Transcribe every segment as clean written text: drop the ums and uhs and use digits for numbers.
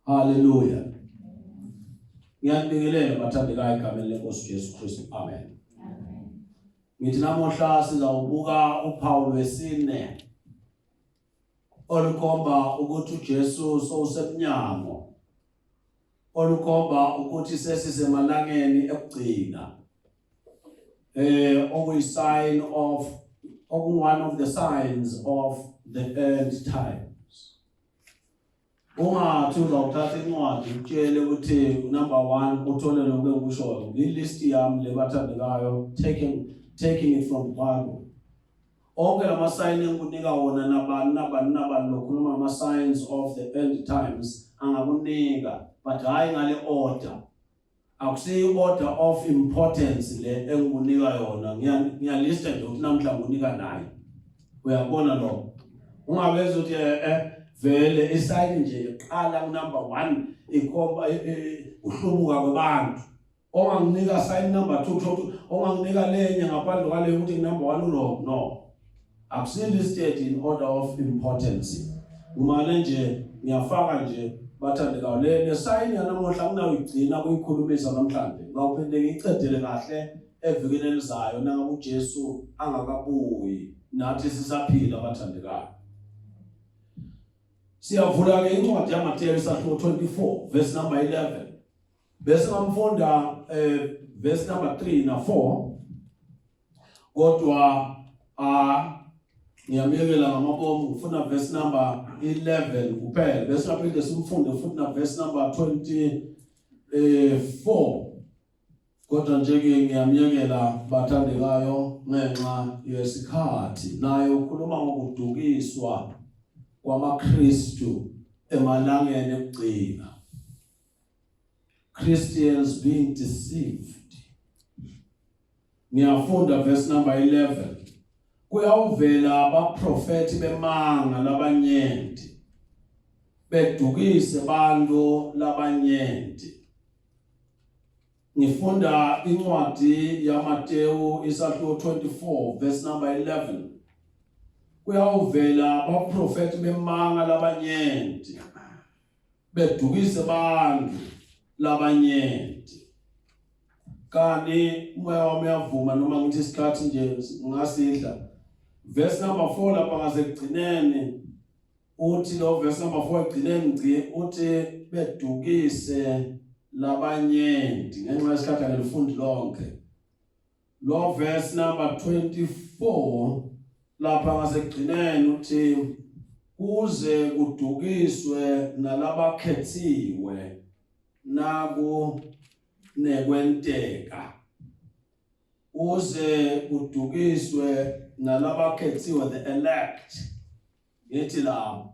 Hallelujah. Ngiyabingelela bathandekayo egameni lenkosi Jesu Kristu. Amen. Ngithi namuhla sizawubuka uphawu lwesine olukhomba ukuthi uJesu sowusemnyango, olukhomba ukuthi sesisemalangeni ekugcina, okuyi-sign of, one of the signs of the end times. Ungathi uzawuthatha incwadi utshele ukuthi number 1 uthole lokho engikushoyo, ilist yami lebathandekayo, taking it from Bible. Onke lama sign engikunika wona nabani lokhuluma ama signs of the end times angakunika, but hayi ngale order. Akusiyi order of importance le engikunika yona. Ngiyalista nje ukuthi namhla ngunika nayo. Uyabona lo? Ungabeza ukuthi vele isign nje iqala number 1 ikhomba uhlubuka kwabantu. Onganginika sign number 2, onganginika lenye ngaphandle kwale ukuthi number 1 no. Akusiyi listed in order of importance. Umane nje ngiyafaka nje bathandekayo le sign yanamuhla kunawuyigcina kuyikhulumisa namhlanje. Ngawuphinde ngicedele kahle evikini elizayo nangabe uJesu angakabuyi nathi sisaphila bathandekayo. Siyavula ke incwadi yaMateyu isahluko 24 verse number 11. Bese ngamfunda verse number 3 na 4. Kodwa ngiyamekela ngamabomu ufuna verse number 11 kuphela. Bese ngaphinde simfunde futhi na verse number 24. Kodwa nje ke ngiyamekela bathandekayo ngenxa yesikhathi. Naye ukhuluma ngokudukiswa kwamaKristu emalangeni ekugcina. Christians being deceived. Ngiyafunda verse number 11. Kuyawuvela abaprofeti bemanga labanyenti bedukise bantu labanyenti. Ngifunda incwadi yaMateyu isahluko 24 verse number 11. Kuyawuvela abaprofeti bemanga labanyenti bedukise bantu labanyenti. Kani moya wami uyavuma noma ngithi isikhathi nje ngasidla. Verse number 4 lapha ngasekugcineni uthi lo verse number 4 egcineni uthi bedukise labanyenti. Ngenxa yesikhathi ngelifundi lonke. Lo verse number 24 lapha ngasekugcineni uthi kuze kudukiswe nalabakhethiwe naku nekwenteka. Uze kudukiswe nalabakhethiwe, the elect. Yethi la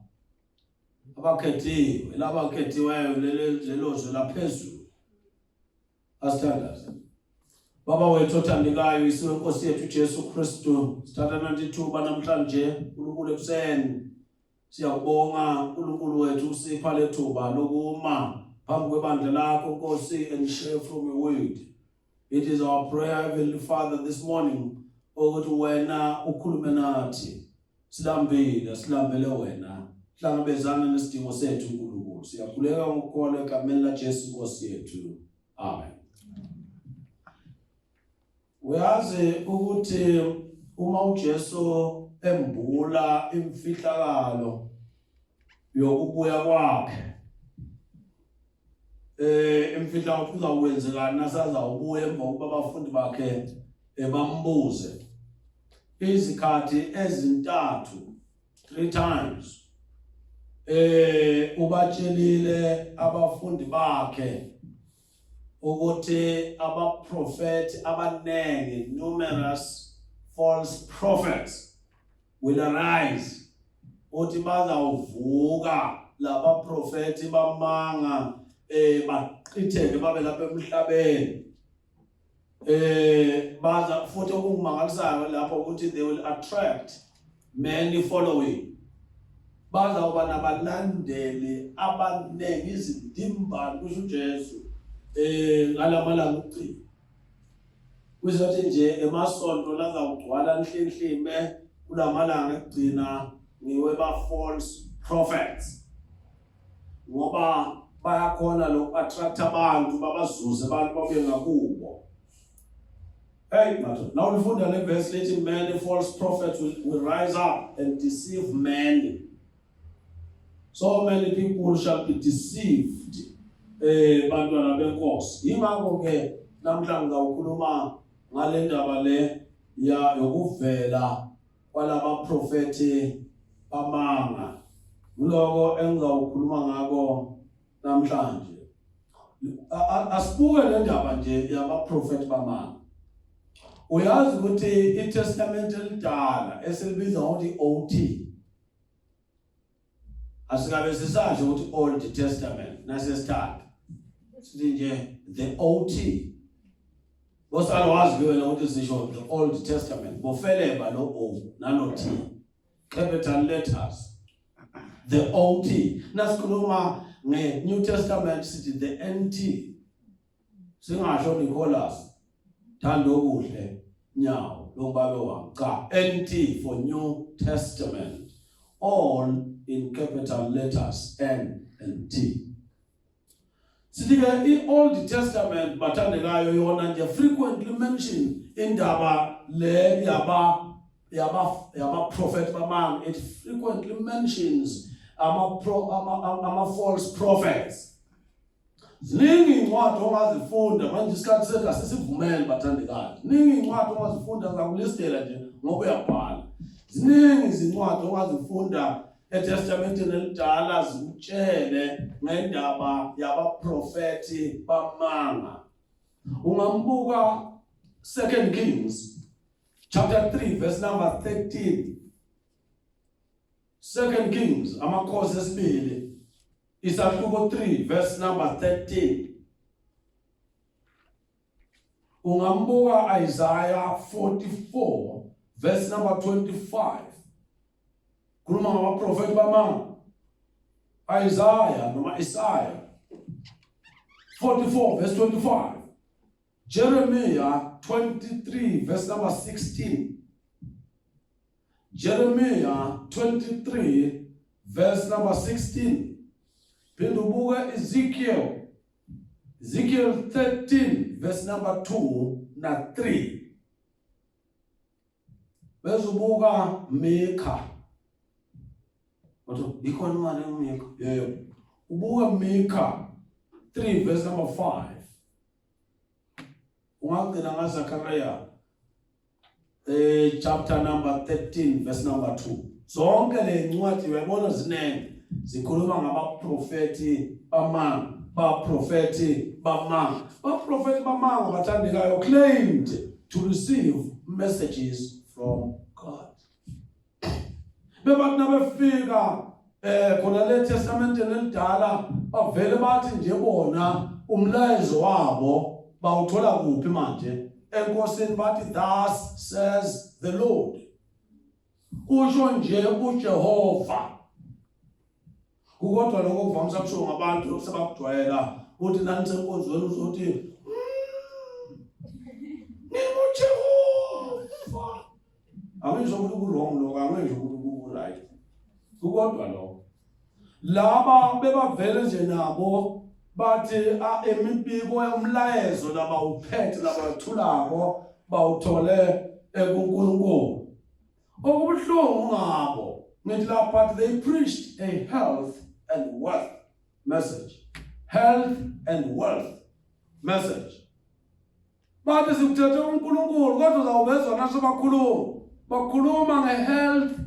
abakhethiwe, labakhethiweyo lelozwe laphezulu. Asithandaze. Baba wethu othandekayo, isiwe Nkosi yethu Jesu Kristu, sithatha nathi ithuba namhlanje uNkulunkulu ekuseni. Siyakubonga uNkulunkulu wethu usipha lethuba lokuma phambi kwebandla lakho Nkosi and share from your word. It is our prayer, Heavenly Father, this morning, ukuthi wena ukhulume nathi. Silambele wena. Hlangabezana nesidingo sethu uNkulunkulu. Siyakhuleka ngokukholwa egameni laJesu Nkosi yethu. Amen. Uyazi ukuthi uma uJesu embula imfihlakalo yokubuya kwakhe, imfihlakalo kuzakwenzeka nasaza ubuye emva kokuba abafundi bakhe bambuze izikhathi ezintathu, 3 times. Ubatshelile abafundi bakhe ukuthi abaprofeti abanengi, numerous false prophets will arise. Uthi bazawuvuka laba profeti bamanga baqitheke babe lapha emhlabeni. Baza futhi okungimangalisayo lapho ukuthi they will attract many following. Bazawuba nabalandeli abanengi, izindimbane kusho uJesu ngalamalanga ukugcina. Kuzothi nje emasonto lazawugcwala nhlinhlime kulamalanga ekugcina ngiwe ba false prophets. Ngoba bayakhona lo attract abantu babazuze abantu babuye ngakubo. Hey, matter. Now we find the verse letting many false prophets will rise up and deceive many. So many people shall be deceived. Bantwana benkosi. Yingakho ke namhlanje ngawukhuluma ngale ndaba le yokuvela kwalaba propheti bamanga. Kuloko engizawukhuluma ngako namhlanje. Asibuke le ndaba nje yaba propheti bamanga. Uyazi ukuthi iTestament elidala esilibiza ngokuthi OT. Asikabe sisasho ukuthi Old Testament nasesithathu. Sithi nje the OT. Bosalawazi wena ukuthi sisho the Old Testament. Bofeleba lo O nalo T. Capital letters. The OT. Nasikhuluma nge-New Testament sithi the NT. Singasho Nicholas. Thando kuhle nyawo lobabe wami cha NT for New Testament, all in capital letters N and T. Sidike i-Old Testament bathandekayo yona nje frequently mentioned indaba le yaba prophet bamanga. It frequently mentions ama false prophets. Ziningi incwadi ongazifunda manje isikhathi sethu asisivumeli bathandekayo. Ziningi incwadi ongazifunda ngakulistela nje ngoba uyabhala. Ziningi izincwadi ongazifunda eTestamenteni elidala zikutshele ngendaba yabaprofeti bamanga. Ungambuka 2 Kings chapter 3 verse number 13. 2 Kings amakhosi esibili. Isahluko 3 verse number 13. Ungambuka Isaiah 44 verse number 25. Kuluma ngabaprofeti bamanga. Isaiah 44 verse 25. Jeremiah 23 verse number 16. Jeremiah 23 verse number 16. Pindubuga Ezekiel 13 verse number 2 na 3. Bezubuga Mika. Wato ikhona imali eMika. Yebo. Ubuka Mika 3 verse number 5. Ungagcina ngaZakhariya chapter number 13 verse number 2. Zonke le ncwadi uyabona zinenge. Zikhuluma ngabaprofeti bamanga, baprofeti bamanga. Baprofeti bamanga bathandekayo claimed to receive messages from God. Bebathi nabefika khona le Testament elidala bavele bathi nje bona umlayezo wabo bawuthola kuphi manje? Enkosini bathi thus says the Lord. Usho nje uJehova. Kukodwa lokho kuvamisa kusho ngabantu sebakujwayela uthi nani senkonzweni uzothi nginguJehova. Angisho ukuthi ku-wrong lokho, angisho ukuthi ku-right. Kukodwa lokho laba bebavele nje nabo bathi emibiko yomlayezo laba uphethe laba thulako bawuthole kuNkulunkulu. Okubuhlungu ngabo ngithi lapha they preached a health and wealth message. Health and wealth message. Bathi sikuthethe uNkulunkulu kodwa uzawubezwa naso bakhuluma ngehealth,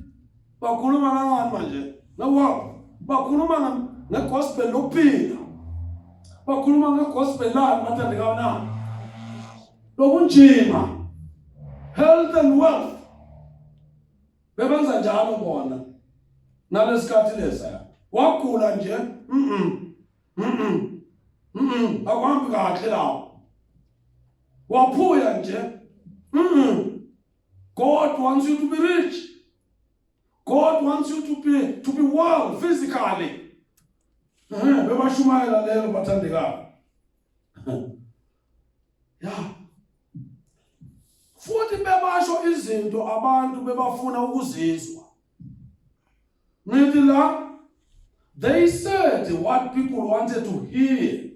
bakhuluma ngani manje? Nawo bakhuluma ngegospel lokuphila. Bakhuluma ngegospel la bathandekayo na. Lokunjima. Health and wealth. Bebenza njalo bona. Nalesikhathi lesa. Wagula nje. Akwambi kahle lapho. Waphuya nje. God wants you to be rich. God wants you to be well physically. Bebashumayela lelo bathandekayo. Yeah. Futhi bebasho izinto abantu bebafuna ukuzizwa. Ngithi la They said what people wanted to hear.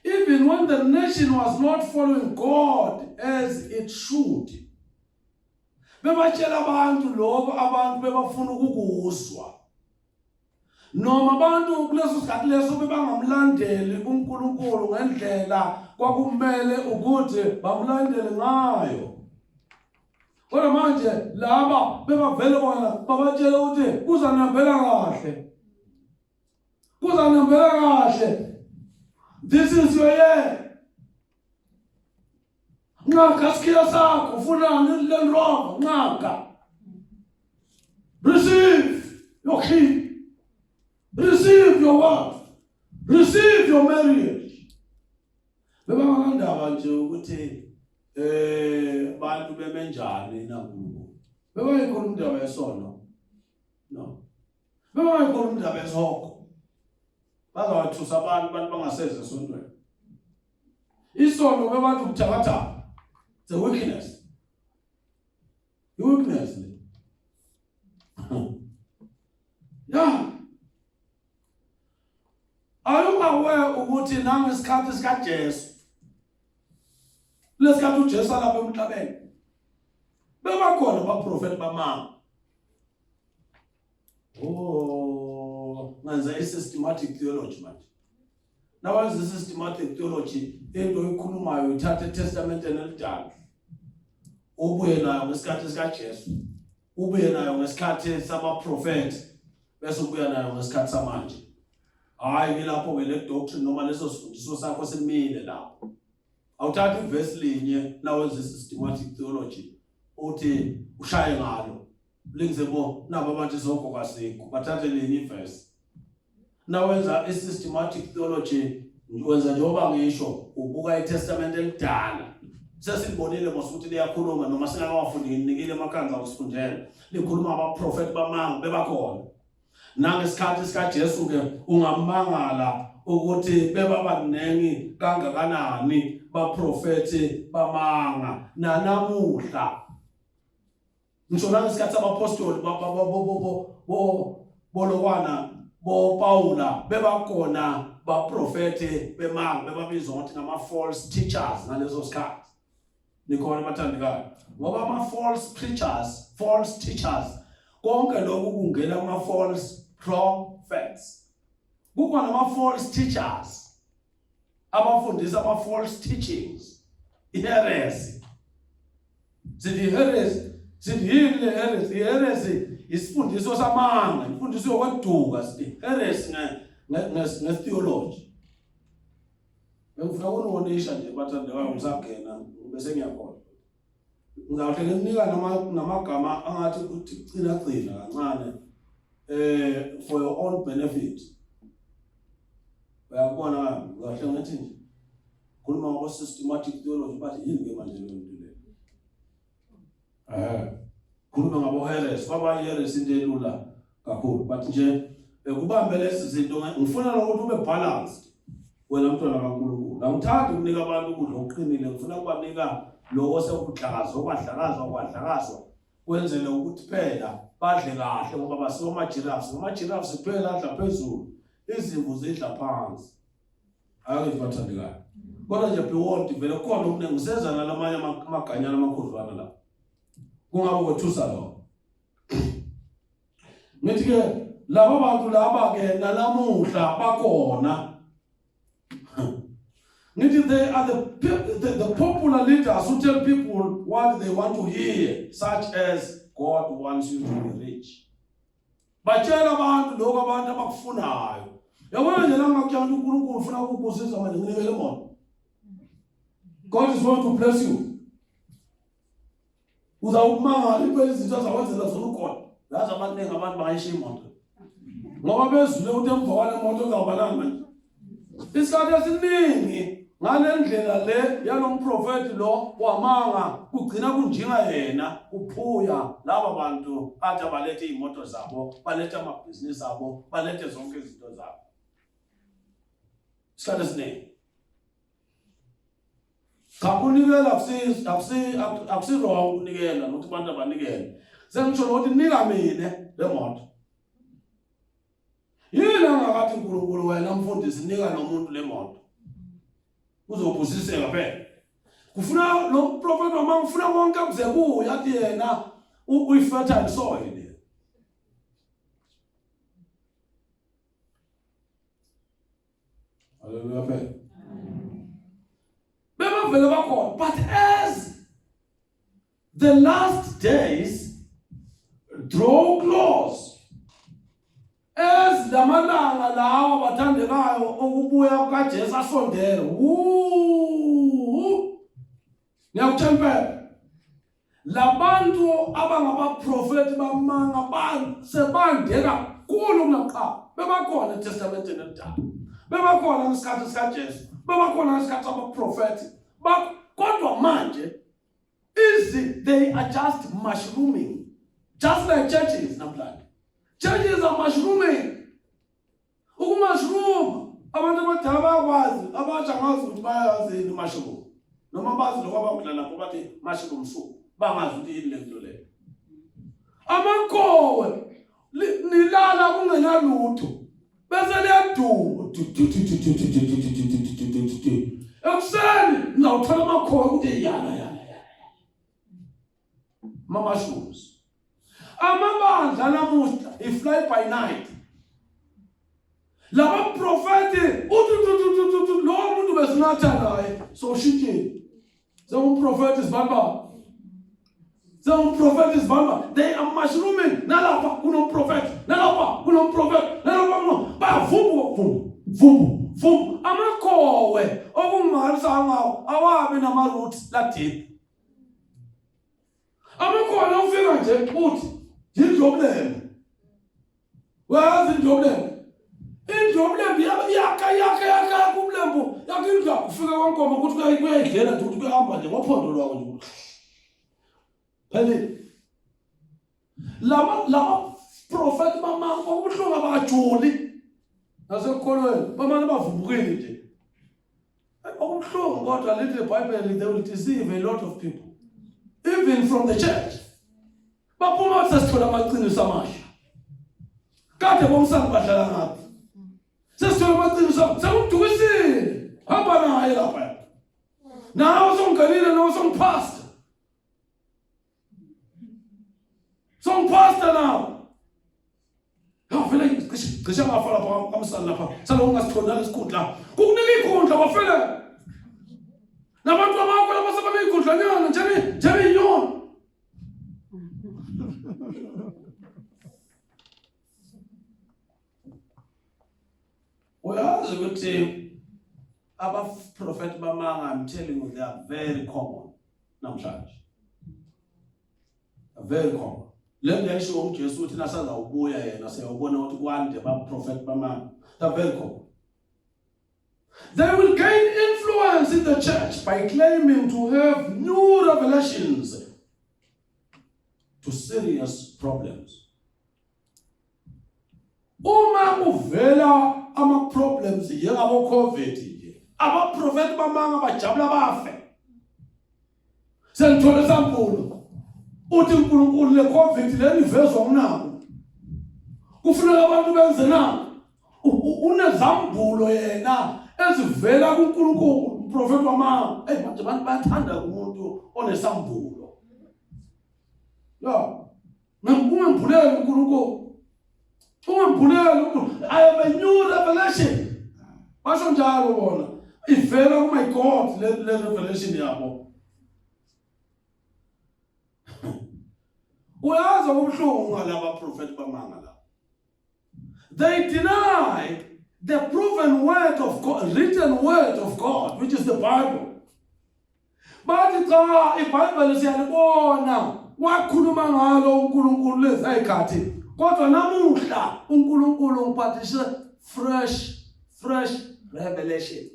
Even when the nation was not following God as it should. Bebatshela abantu lokho abantu bebafuna ukukuzwa. Noma abantu kuleso sikhathi leso bebangamlandeli uNkulunkulu ngendlela kwakumele ukuthi bamlandele ngayo. Kodwa manje laba bebavele bona babatshela ukuthi kuzanambela kahle. Kuzanambela kahle. This is your year. Ngaka sikia sakho ufuna nilendroba ngaka. Receive your key. Receive your wife. Receive your marriage. Bebangandaba nje ukuthi bantu bemenjani na uNkulunkulu. Bebayikhuluma indaba yesono. No. Bebayikhuluma indaba yesihoko. Bazawathusa abantu bangaseze esontweni. Isono bebantu kuthakatha. It's a weakness. Weakness. Yeah. Are you aware ukuthi nangesikhathi sikaJesu? Lesikhathi uJesu lapha emhlabeni. Bebakhona abaprofeti bamanga. Manza systematic theology manje. Now is the systematic theology into ikhulumayo ithatha iTestament elidala. Ubuye nayo ngesikhathi sikaJesu. Ubuye nayo ngesikhathi sabaprofeti. Bese ubuye nayo ngesikhathi samanje. Hayi lapho ke le doctrine noma leso sifundiso sakho simile lapho. Awuthatha iverse linye nawe systematic theology uthi ushaye ngalo. Lingizebo nabo abantu zonke kwasikho bathathe lenye iverse. Nawenza systematic theology wenza njengoba ngisho ubuka iTestament elidala. Sesibonile ngosuthi liyakhuluma noma singakawafundi nginikile amakhanza okusifundela. Likhuluma abaprofeti bamanga bebakhona. Nangesikhathi sikaJesu ke ungamangala ukuthi bebabanengi kangakanani baprofeti bamanga nanamuhla. Ngisho nangesikhathi abapostoli bolokwana Paula bebakhona baprofeti bemanga bebabizwa ngokuthi ngama false teachers ngalezo sikhathi. Nikhona bathandikayo. Ngoba ama false preachers, false teachers konke lokhu kungena kuma false prophets. Kukhona ama false teachers abafundisa ama false teachings. Heresy. Heresy isifundiso samanga, isifundiso yokweduka sithi heresy ngetheology. Ngifuna ukunonisha nje bathandekayo ngisagena bese ngiyakhona. Ngizawuhle nginika namagama angathi ukuthi cina kancane for your own benefit. Bayabona ngahle ngathi nje khuluma ngo systematic theology bathi yini ke manje le nto le. Khuluma ngabo heresy baba heresy into elula kakhulu but nje kubambe lezi zinto ngifuna ukuthi ube balanced wena mntwana kaNkulunkulu. Angithandi ukunika abantu ukudla okuqinile, ngifuna ukubanika lokho sekudlakazwa okwadlakazwa kwenzele ukuthi phela badle kahle ngoba basiwa ama-giraffes kuphela adla phezulu, izimvu zidla phansi. Ake bathandekayo. Kodwa nje beyond vele khona okuningi ngiseza nalamanye amaganyana amakhudlwana la. Kungabe wethusa lo. Ngithi ke laba bantu laba ke nalamuhla bakhona. They are the popular leaders who tell people what they want to hear, such as God wants you to be rich. Batshela abantu lokho abantu abakufunayo. Yabona nje langakutyala uNkulunkulu ufuna ukubusisa manje nginikele imoto. God is going to bless you. Uzawumangala iphela izinto azawenzela zona ukhona. Yazi abaningi abantu bangayishiya imoto. Ngoba bezule ukuthi emva kwale moto uzawubalanga manje. Isikhathi esiningi ngale ndlela le yalomprofeti lo wamanga kugcina kunjinga yena uphuya laba bantu athi abalethe imoto zabo, balethe amabhizinisi abo, balethe zonke izinto zabo. Isikhathi esiningi kakunikela akusirong ukunikela nokuthi abantu abanikele. Sengisho ukuthi nika mina le moto. Yini angakathi uNkulunkulu wena mfundisi nika nomuntu lemoto uzobusiseka phela kufuna lo prophet noma ufuna konke kuze kuye athi yena uyi-fertile soil. Hallelujah. But as the last days draw close, as lamalanga lawa bathandekayo okubuya kukaJesu asondele, ngiyakutshela labantu abangabaprofeti bamanga sebande kakhulu kunakuqala. Bebakhona eTestamenteni elidala, bebakhona ngesikhathi sikaJesu, bebakhona ngesikhathi sabaprofeti, kodwa manje they are just mushrooming, just like churches namhlanje. Churches are mushrooming. Ukumushroom, abantu abadala bayakwazi, abasha ngazi ukuthi bayazi mushroom. Noma bazi lokho abakudlala lapho bathi mushroom soup, bangazi ukuthi yini lento leyo. Amankowe nilala kungenalutho bese liyaduma ekuseni nizawuthola amakhowe ukuthi yana mushrooms. Amabandla namuhla fly by night. Laba profeti lo muntu besinatha naye so shitini prophet is bamba. Some prophet is bamba. They are mushrooming. Nalapa kuno prophet. Nalapa kuno prophet. Nalapa kuno. Ba vubu. Amakowe. Okumarisa ngawo. Awabi nama roots la deep. Amakowe no fika nje uthi yindlobleme. Wazi indlobleme. Indlobleme yaka kumlembu. Yakindla kufika kwaNkomo ukuthi kuyayidlela ukuthi kuyahamba nje ngophondo lwako nje. Lama prophet mama okubuhlungu abajuli nasekholweni bamanye bavumbukile nje okubuhlungu kodwa lithi iBhayibheli they will deceive a lot of people even from the church. Baphuma sesithola amaqiniso amasha kade bomsana badlala ngaphi sesithola amaqiniso sekudukisile hamba naye lapha nawe songalile nawe songipasta. Some pastor now. Vele ngisho ngafala phakathi kamsana lapha. Salonke ngasithonala isikhundla. Kukunika ikhundla wafela. Nabantu abakho labasaba ikhundla nyana njani inyoni. Uyazi ukuthi abaprofeti bamanga, I'm telling you, they are very common namhlanje. Very common. Let me show you Jesus uthi nasazawubuya yena siyobona ukuthi kwande baprofeti bamanga. They are very common. They will gain influence in the church by claiming to have new revelations to serious problems. Uma uvela ama problems yengabo COVID nje. Abaprofeti bamanga bajabula bafe. Sengithola sambulo. Uthi uNkulunkulu le COVID le nivezwa unako. Kufuneka abantu benze na. Unezambulo yena ezivela kuNkulunkulu uprofeti wamanga. Manje abantu bayathanda umuntu onesambulo. Ungembulele uNkulunkulu. I have a new revelation. Basho njalo bona. Ivela ku my God le revelation yabo. Uyazi ubuhlungu ngalaba prophet bamanga la. They deny the proven word of God, written word of God, which is the Bible. Bathi cha iBhayibheli siyalibona wakhuluma ngalo uNkulunkulu lezayikhathi. Kodwa namuhla uNkulunkulu ngiphathise fresh revelation.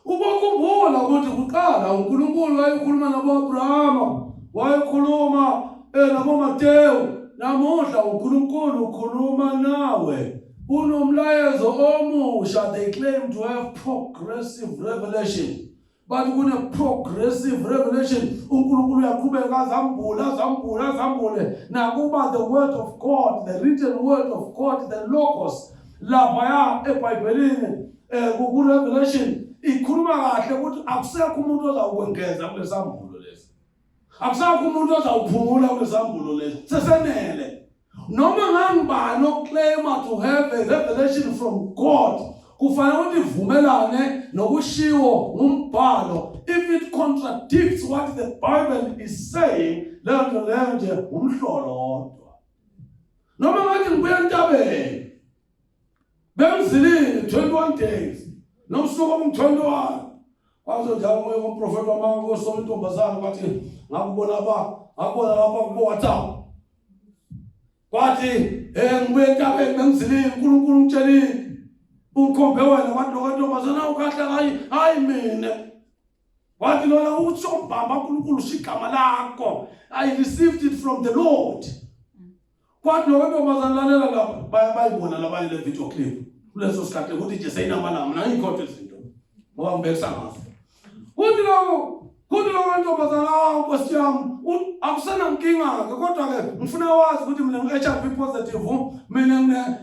Ubokhumbula ukuthi kuqala uNkulunkulu wayekhuluma nabo-Abrahama, wayekhuluma nabo-Mateyu, namuhla uNkulunkulu ukhuluma nawe. Unomlayezo omusha. They claim to have progressive revelation. but kune progressive revelation. uNkulunkulu uyaqhubeka azambule nakuba the word of God, the written word of God, the logos laphaya eBhayibhelini ku Revelation ikhuluma kahle ukuthi akusekho umuntu ozawukwengeza kulesambulo lesi, akusekho umuntu ozawuphumula kulesambulo lesi, sesenele. Noma ngangibani oclaima to have a revelation from God kufanele ukuthi ivumelane nokushiwo ngumbhalo. If it contradicts what the Bible is saying, leyo nje umhlolo wodwa. Noma ngathi ngibuya entabeni bengizilile 21 days nomsuku omngu-21 kwazojalo moya komprofeti wamanga kosoma intombazana kwathi ngakubona lapha kubo-WhatsApp kwathi ngibuye entabeni bengizilile uNkulunkulu ngitshelile ungikhombe wena kwathi lo ntombazana ukahle hayi mina kwathi lona utsho mbamba uNkulunkulu shigama lakho, I received it from the Lord. Kwathi lo ntombazana lalela lapha bayibona labanye le video clip kuleso sikhathi ukuthi nje sayinama mina ngikho izinto ngoba ngibekisa ngazo kuthi lo ntombazana Nkosi yami akusena nkinga-ke kodwa-ke ngifuna wazi ukuthi mina ngi-HIV positive, mina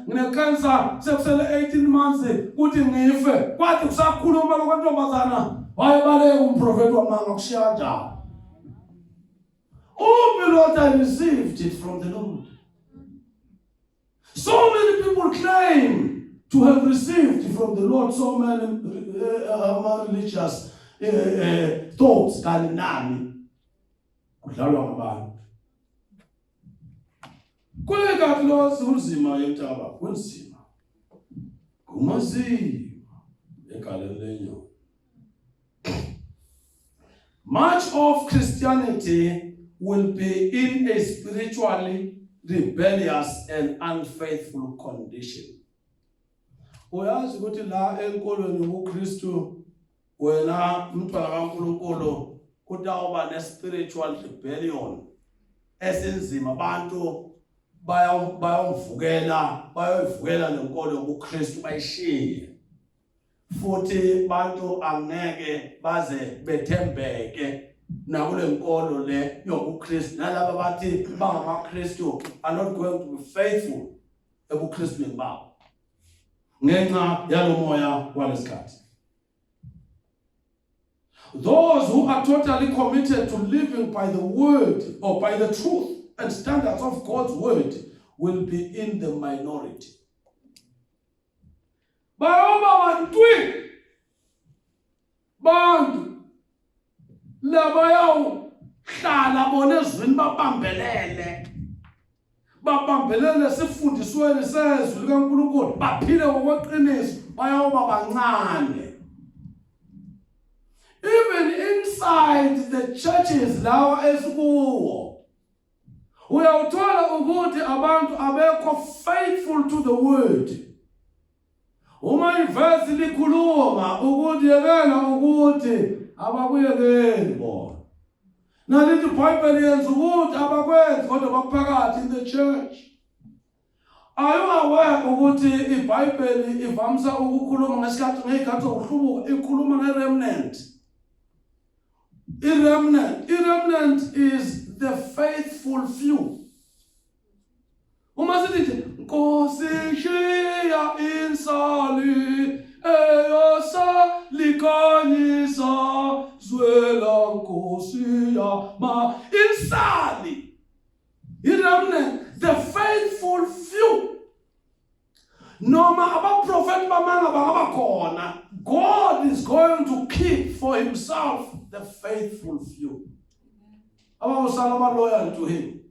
ngine-cancer sekusele 18 months kuthi ngife. Kwathi kusakhuluma lo ntombazana wayebaleka umprofeti wamanga kushiya kanjani. Lord, I received it from the Lord. So many people claim to have received from the Lord so many religious thoughts kanti nami kudlalwa ngabantu. Kulekathi lo sinzima yentaba kunzima kumazima egaleni lenyo. Much of Christianity will be in a spiritually rebellious and unfaithful condition. Uyazi ukuthi la enkolweni uKristu wena umntwana kaNkulunkulu kutawuba ne-spiritual rebellion esenzima. Abantu bayovukela lenkolo yobuKristu bayishiye. Futhi bantu angeke baze bethembeke nakule nkolo le yobuKristu. Nalabo bathi bangamaKristu are not going to be faithful ebuKristwini babo ngenxa yalo moya walesikhathi. Those who are totally committed to living by the word or by the truth and standards of God's word will be in the minority. Bantu labayawu hlala bona ezwini babambelele sifundisweni sezwi likaNkulunkulu baphile ngokweqiniso bayawuba bancane. Even inside the churches lawa esikuwo uyawuthola ukuthi abantu abekho faithful to the word. Uma iverse likhuluma ukuthi yekela ukuthi abakuyekeli bona. Nalithi iBhayibheli yenza ukuthi abakwenzi kodwa bakuphakathi in the church. Are you aware ukuthi iBhayibheli ivamisa ukukhuluma ngesikhathi ngezikhathi zokuhlubuka ikhuluma ngeremnant? I-remnant is the faithful few. Uma sithi Nkosi shiya insali eyosa likanyisa zwela Nkosi yama insali. I-remnant, the faithful few. Noma abaprofeti bamanga bangabakhona, God is going to keep for himself the faithful few. Abawusala loyal to him,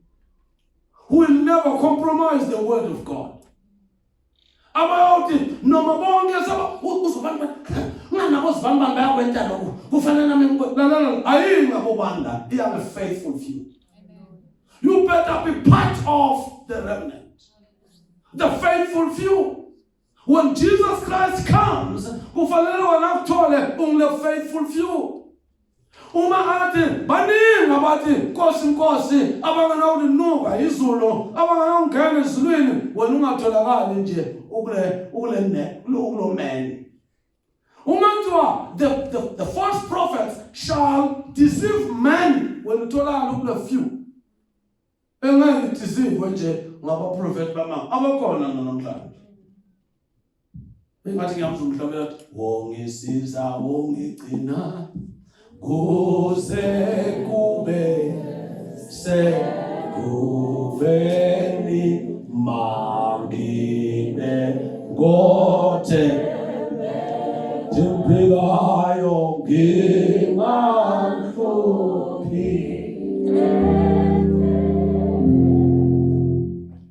who will never compromise the word of God. Abayawuthi noma bonke uzobani nganabo sibani bayakwenta lokho kufanele nami ayingabo banda. I am a faithful few. You better be part of the remnant, the faithful few. When Jesus Christ comes, kufanele wena kuthole ungile faithful few. Uma athi baningi abathi Nkosi abanganawulinuka izulu abanganawungena ezulwini wena ungatholakali nje ukulo man. The false prophets shall deceive many. When you told her look a few. And then deceive when you ngaba prophet bama. Abakona namhlanje. Engathi ngiyamzumhlabela wongisiza wongigcina kuze kube sekuveni mangine ngote Timpilayo ngingamhluphi.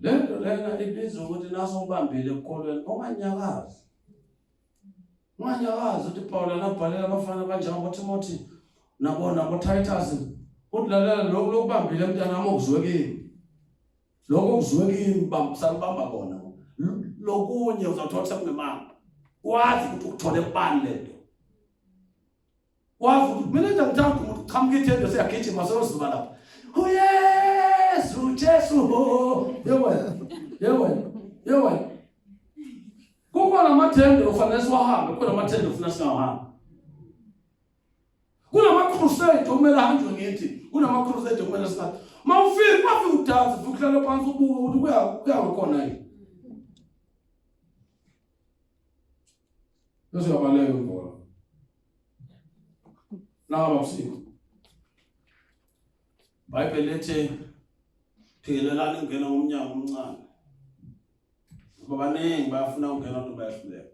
Lento lena ibizwa ukuthi naso ubambile ekholweni onganyakazi. Unganyakazi uthi Paul anabhalela abafana abanjengabo Timothy nabona boTitus uthi lalela lokho lokubambile mntana wami okuzwekile. Lokho okuzwekile bamsalibamba kona. Lokunye uzathola sekungemanga. Wazi ukuthi ukuthola ebani lento. Wazi ukuthi mina ngithanda umuntu qhamuka ithendo siyagijima sesiba lapha. Oh Yesu Jesu. Yewe. Kukhona amathende ofanele siwahambe, kukhona amathende ofuna singahambi. Kunama crusade okumele ahanjwe ngithi, kunama crusade okumele singahambi. Mawufika udansi, uhlala phansi ubuke ukuthi kuyakhona yini. Bese uyabaleka ngona. Naba busika. Bible lethe phelelana ingena ngomnyango omncane. Abaningi bayafuna ukungena ukuthi bayahluleka.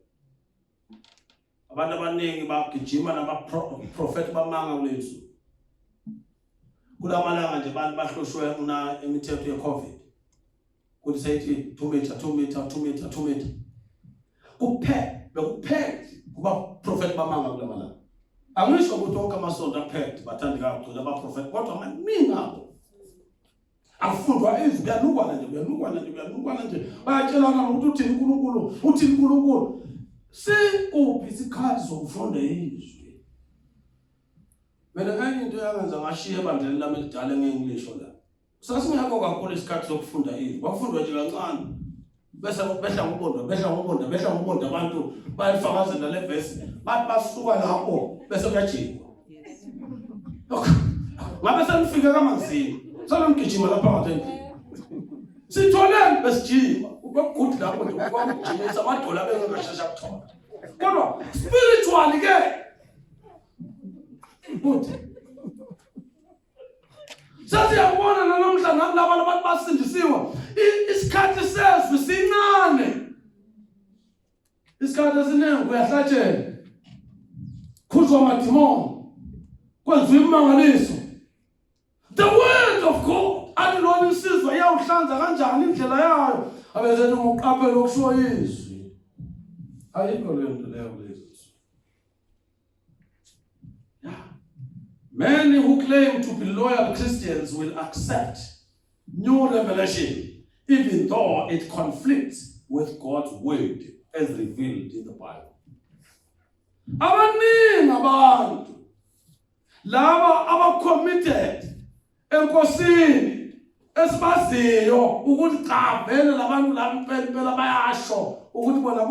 Abantu abaningi bagijima nabaprofeti bamanga kulethu. Kulamalanga nje abantu bahloshwe una imithetho yeCovid. Kuthi sayithi 2 meter. Kuphela kuba prophet bamanga kulamalanga. Angisho ukuthi wonke amasonto aphela bathandika kakhulu abaprofeti kodwa amaningi abo. Afundwa izwi kuyanukwana nje. Bayatshelana ukuthi uthini uNkulunkulu. Sikuphi isikhathi sokufunda izwi. Mina into yangenza ngashiya ebandleni lami elidala ngeEnglish la. Sasingekho kakhulu isikhathi sokufunda izwi. Kwafundwa nje kancane. Bese behla ngobonda abantu bayifakazela le verse. Bathi basuka lapho bese kuyajikwa. Ngabe senifika kaManzini. Salomgijima lapha ngathi. Sitholeni besijima. Ukugudu lapho nje ukugijimisa amadola bengashesha ukuthola. Kodwa spiritually ke. Good. Sasiyabona namhlanje labantu abantu basindisiwe. Isikhathi sezwe sincane. Isikhathi esiningi kuyahlatshela. Khuzwa amadimoni. Kwenziwa imangaliso. The word of God, alilona insizwa iyawuhlanza kanjani indlela yayo. Abezethu ngokuqaphela okusho izwi. Ayikho lento leyo kulezi. Many who claim to be loyal Christians will accept new revelation, even though it conflicts with God's word as revealed in the Bible. Abaningi abantu laba abacommitted enkosini esibaziyo ukuthi cha vele labantu lampela bayasho ukuthi bona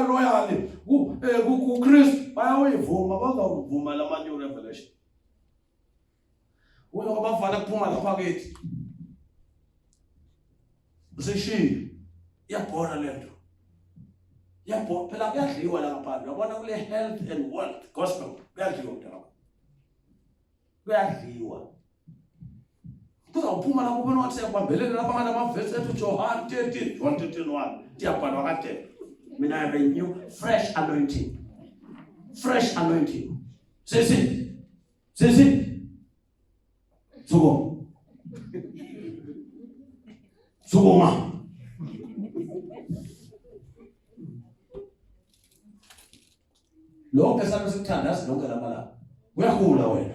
loyal kuKristu bayawivuma bazawuvuma lama new revelation. Wena abafana kuphuma lapha kithi usishilo iyabhona lento yabona phela kuyadliwa la ngaphandle yabona kule health and wealth gospel kuyadliwa mntana kuyadliwa kuzawuphuma lapho ubona wathi siyabambelele lapha ngala verse ethu John 13:1 tiyabhalwa kade mina have a new fresh anointing sisi Sukuma. Lonke sabe sikuthanda silonke lapha. Uyakhula wena.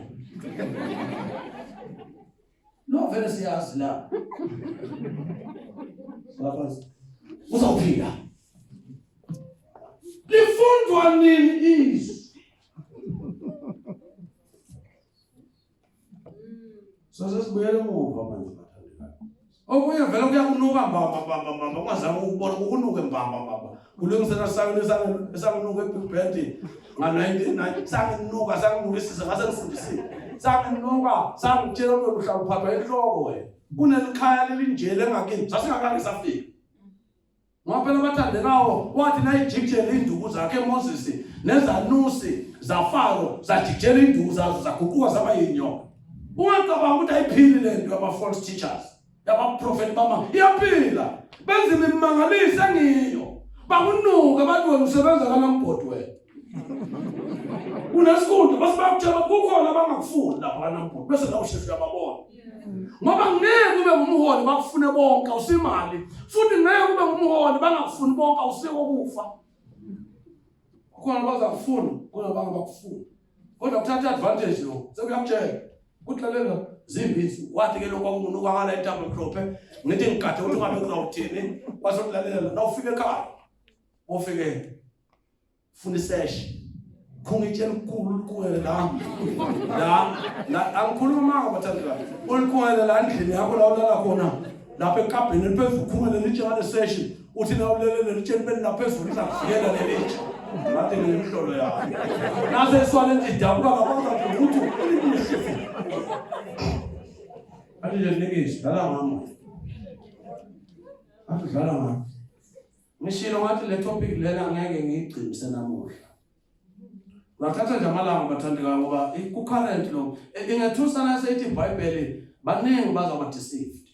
No vele siyazi la. Lapha. Uzawuphila. Lifundwa nini izwi? So sesibuyele emuva manje bathandekayo. Okunye vele kuyakunuka mbamba ungazange ukubona ukunuke mbamba. Ulungisela sakunuka eBig Band nga-1990 sanginuka isize ngase ngifundisile. Sanginuka sangitshela ukuthi uhlala uphathwa enhloko wena. Kunelikhaya lelinjele engakini sasingakaze safika. Ngoba phela abathandekayo wathi nayijikjela induku zakhe eMoses nezanusi zaFaro zajikjela induku zazo zaguquka zaba yinyoka. Ungacabanga ukuthi ayiphili lento yaba false teachers. Yaba prophet bama iyaphila. Benza imimangalise ngiyo. Bakunuka abantu wena usebenza kanambhodi wena. Unesifundo basibakutshela kukhona abangakufuni lapha kanambhodi bese la usheshe uyababona. Ngoba ngeke ube ngumholi bakufune bonke usimali futhi ngeke ube ngumholi bangakufuni bonke usiko kufa. Kukhona bazakufuna kukhona bangakufuni. Kodwa kuthatha advantage lo sekuyakutshela ukuthi lalela zimbisi wathi ke lokho akunuka ngala entamba mhlophe ngithi ngigade ukuthi ungabe uzawuthini wasolalela na ufike ekhaya ofike funa isesh khungitshela ukukhulu ukuwela la angikhuluma manga bathandela ulikuwela la endlini yakho la ulala khona lapha ekabheni eliphezulu khungela litshela session uthi na ulele litshela beni lapha phezulu lizakuvikela lelitsha ngathi ngimhlolo yakho nase iswale ndida kuba ngakwazi ukuthi athi nje nekisi dala mama athi dala mama ngishilo ngathi le topic lena ngeke ngiyigcimise namuhla. Ngathatha nje amalanga bathandekayo ngoba ku-current lo ingathusana seyithi iBhayibheli baningi bazaba deceived.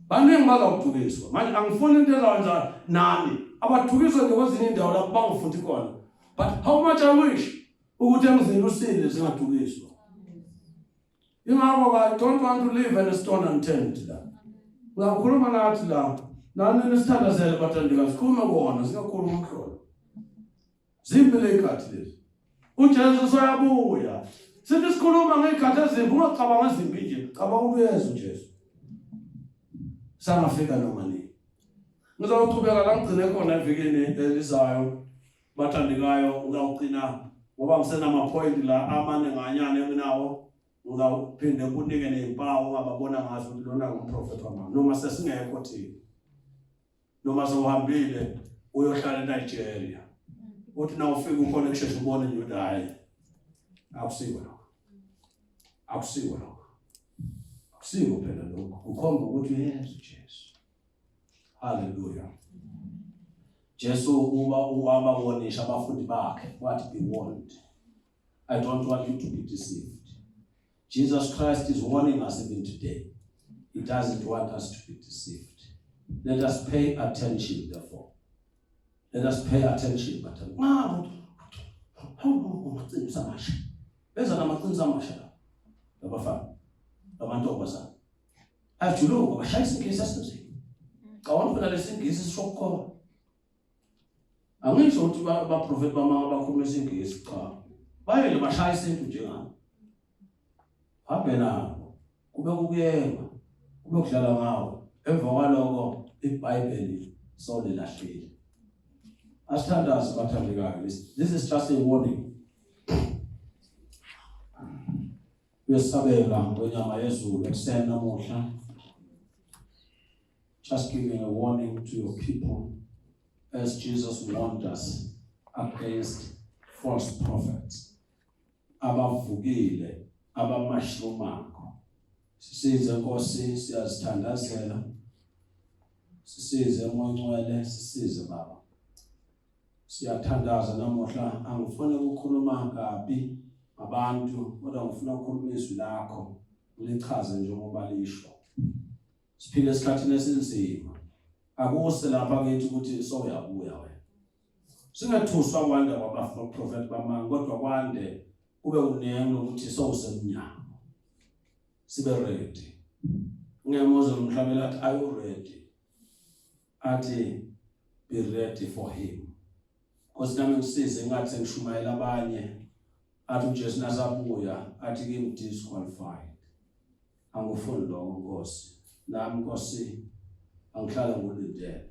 Baningi bazawudukiswa. Manje angifuni into ezawenza nani abadukiswa nje kwezinye indawo lapho bangafundi khona. But how much I wish ukuthi emzini usile zingadukiswa. Ingakho I don't want to live in a stone unturned la. Uyakhuluma nathi la. Nani nisithandazele bathandekayo sikhulume kona singakhuluma umhlolo. Zimbele ikhathi lezi. uJesu uyabuya. Sithi sikhuluma ngezikhathi ezimbi ungacabanga ezimbi nje, cabanga ukuyeza uJesu. Sangafika noma nini. Ngizawuqhubeka la ngigcine khona evikini elizayo. Bathandekayo ngizawugcina ngoba ngisenama point la amane nganyane enginawo. Ngizawuphinde kunike nezimpawu ongababona ngazo ukuthi lona ngumprofeti wamanga. Noma sesingekho thina. Noma sewuhambile uyohlala eNigeria. Uthi na ufika ukhona kusheshe ubone nje ukuthi hayi akusikho lokho. Akusikho lokho. Akusikho phela lokho. Ukhomba ukuthi uyesu Jesu. Hallelujah. Jesu uwabawonisha abafundi bakhe wathi be warned. I don't want you to be deceived. Jesus Christ is warning us even today. He doesn't want us to be deceived. Let us pay attention, therefore. Let us pay attention. But how long Samasha? There's an Amatin Samasha. The Bafan, the Mantobasa. As you know, a shice cases. I want to listen cases so called. I'm going to about Prophet Bama about commission case. Why are you shice to Jian? Hapena, Kubakuyema, Kubakala, Evalo, if Bible, so the last day. As standards, this is just a warning. We are Sabela, when Yamayesu, extend no motion. Just giving a warning to your people as Jesus warned us against false prophets. Abavugile, abamashumako. Sisize Nkosi, siyazithandazela. Sisize Moncwele, sisize Baba. Siyathandaza namuhla angifuni ukukhuluma kabi abantu kodwa ngifuna ukukhuluma izwi lakho ulichaze njengoba lisho. Siphile esikhathini esinzima. Akuse lapha kithi ukuthi soyabuya wena. Singathuswa kwanda kwabaprofeti bamanga kodwa kwande ube unengo ukuthi sowusemnyama. Sibe ready. Ngemuzo umhlabela athi are you ready? Athi be ready for him. Because nami ngisize ngathi sengishumayela abanye athi uJesu nasabuya athi kimi disqualified. Angufuni lokho Nkosi. Nami Nkosi angihlala ngolindele.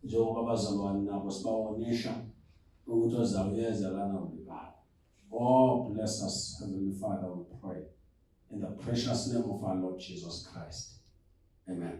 Njengoba abazalwane nabo sibawonisha ukuthi ozawuyenza lana ulibala. Oh, bless us, Heavenly Father, we pray. In the precious name of our Lord Jesus Christ. Amen.